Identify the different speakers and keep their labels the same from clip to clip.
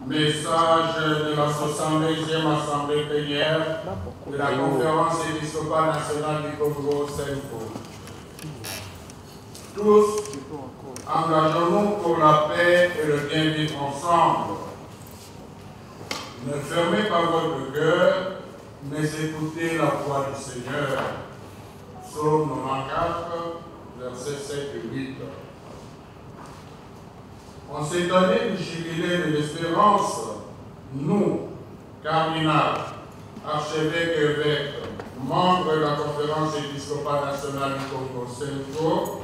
Speaker 1: Message de la 62e Assemblée plénière de la Conférence épiscopale nationale du Congo, CENCO. Tous, engageons-nous pour la paix et le bien vivre ensemble. Ne fermez pas votre cœur, mais écoutez la voix du Seigneur. Psaume 94, versets 7 et 8. En cette année du jubilé de l'espérance, nous, cardinal, archevêques et évêques, membres de la Conférence épiscopale nationale du Congo, CENCO,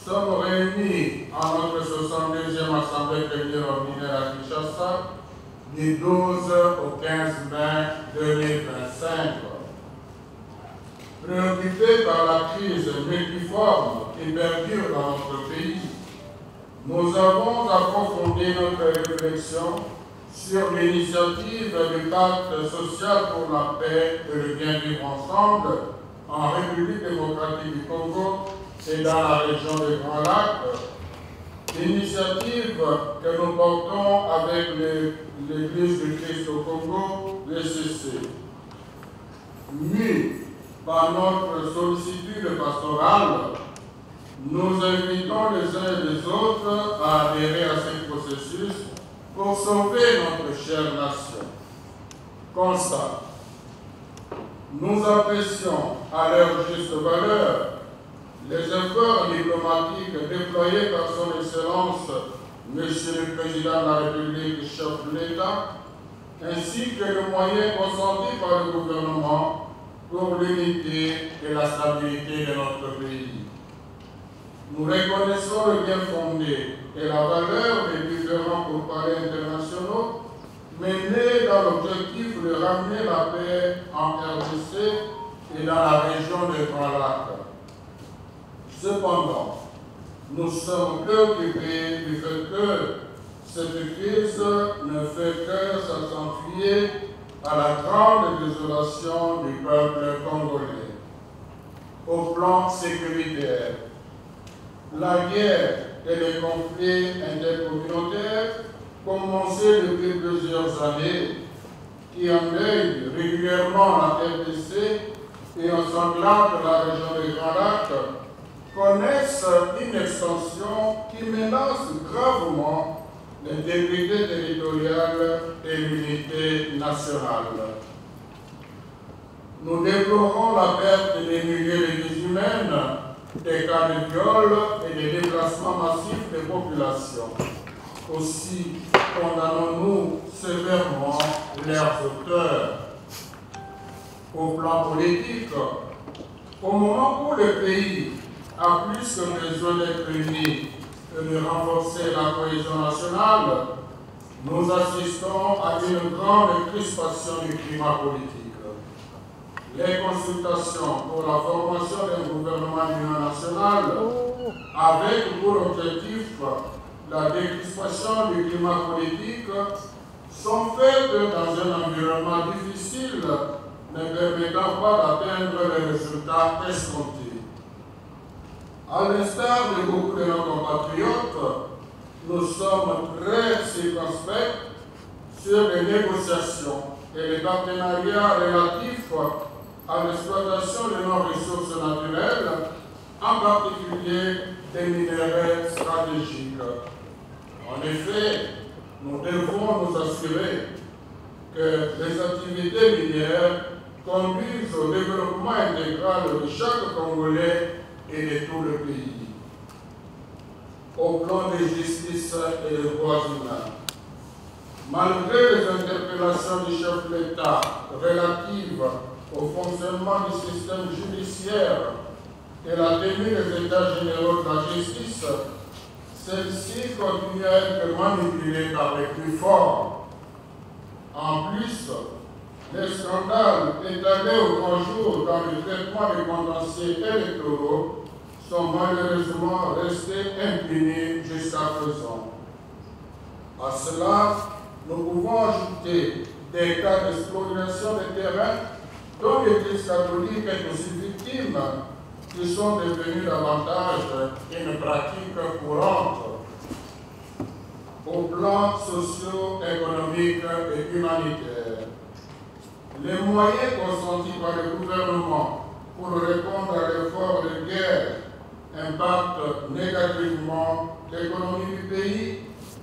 Speaker 1: sommes réunis en notre 62e Assemblée plénière ordinaire à Kinshasa du 12 au 15 mai 2025. Préoccupés par la crise multiforme qui perdure dans notre pays, nous avons approfondi notre réflexion sur l'initiative du pacte social pour la paix et le bien vivre ensemble en République démocratique du Congo et dans la région des Grands Lacs, initiative que nous portons avec l'Église du Christ au Congo, l'ECC. Mus par notre sollicitude pastorale, nous invitons les uns et les autres à adhérer à ce processus pour sauver notre chère nation. Constat. Nous apprécions à leur juste valeur les efforts diplomatiques déployés par son Excellence, Monsieur le Président de la République, chef de l'État, ainsi que les moyens consentis par le gouvernement pour l'unité et la stabilité de notre pays. Nous reconnaissons le bien fondé et la valeur des différents pourparlers internationaux menés dans l'objectif de ramener la paix en RDC et dans la région des Grands Lacs. Cependant, nous sommes préoccupés du fait que cette crise ne fait que s'accentuer à la grande désolation du peuple congolais. Au plan sécuritaire, la guerre et les conflits intercommunautaires commencés depuis plusieurs années, qui endeuillent régulièrement la RDC et ensanglantent la région des Grands Lacs, connaissent une extension qui menace gravement l'intégrité territoriale et l'unité nationale. Nous déplorons la perte des milliers de vies humaines, des cas de viol et des déplacements massifs des populations. Aussi condamnons-nous sévèrement leurs auteurs. Au plan politique, au moment où le pays a plus que besoin d'être unis et de renforcer la cohésion nationale, nous assistons à une grande crispation du climat politique. Les consultations pour la formation d'un gouvernement d'union nationale avec pour objectif la décrispation du climat politique sont faites dans un environnement difficile ne permettant pas d'atteindre les résultats escomptés. À l'instar de beaucoup de nos compatriotes, nous sommes très circonspects sur les négociations et les partenariats relatifs à l'exploitation de nos ressources naturelles, en particulier des minéraux stratégiques. En effet, nous devons nous assurer que les activités minières conduisent au développement intégral de chaque Congolais et de tout le pays. Au plan de justice et des droits humains, malgré les interpellations du chef de l'État relatives au fonctionnement du système judiciaire et la tenue des États généraux de la justice, celle-ci continue à être manipulée par les plus forts. En plus, les scandales étalés au grand jour dans le traitement des contentieux électoraux sont malheureusement restés impunis jusqu'à présent. À cela, nous pouvons ajouter des cas d'expropriation des terrains dont l'Église catholique est aussi victime, qui sont devenus davantage une pratique courante. au plan socio-économique et humanitaire. Les moyens consentis par le gouvernement pour répondre à l'effort de guerre impactent négativement l'économie du pays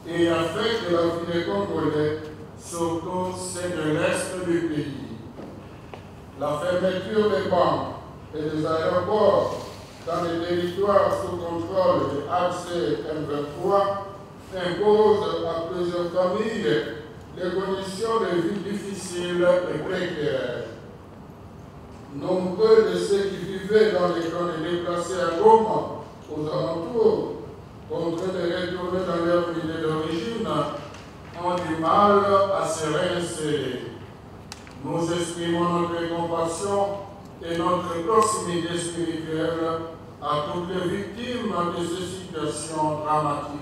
Speaker 1: et affectent la vie des Congolais, surtout celle de l'Est du pays. La fermeture des banques et des aéroports dans les territoires sous contrôle de AC M23 impose à plusieurs familles des conditions de vie difficiles et précaires. Nombreux de ceux qui vivaient dans les camps de déplacés à Goma, aux alentours, contraints de retourner dans leur milieu d'origine, ont du mal à se réinsérer. Nous exprimons notre compassion et notre proximité spirituelle à toutes les victimes de ces situations dramatiques.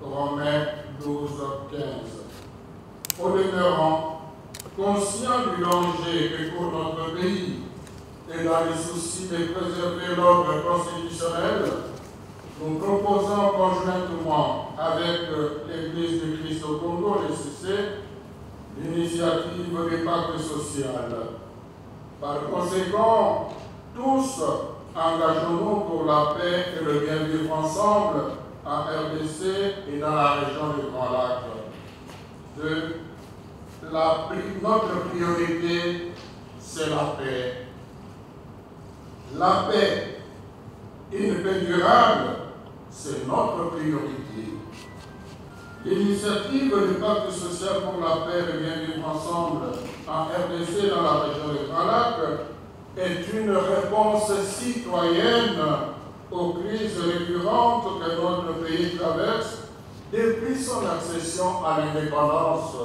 Speaker 1: Romains 12, 15. Au demeurant, conscient du danger que court notre pays et dans le souci de préserver l'ordre constitutionnel, nous proposons conjointement avec l'Église du Christ au Congo, l'ECC, l'initiative du pacte social. Par conséquent, tous engageons-nous pour la paix et le bien vivre ensemble en RDC et dans la région du Grand Lac. Notre priorité, c'est la paix. La paix, une paix durable, c'est notre priorité. L'initiative du pacte social pour la paix et le bien vivre ensemble en RDC dans la région du Grand Lac est une réponse citoyenne aux crises récurrentes que notre pays traverse depuis son accession à l'indépendance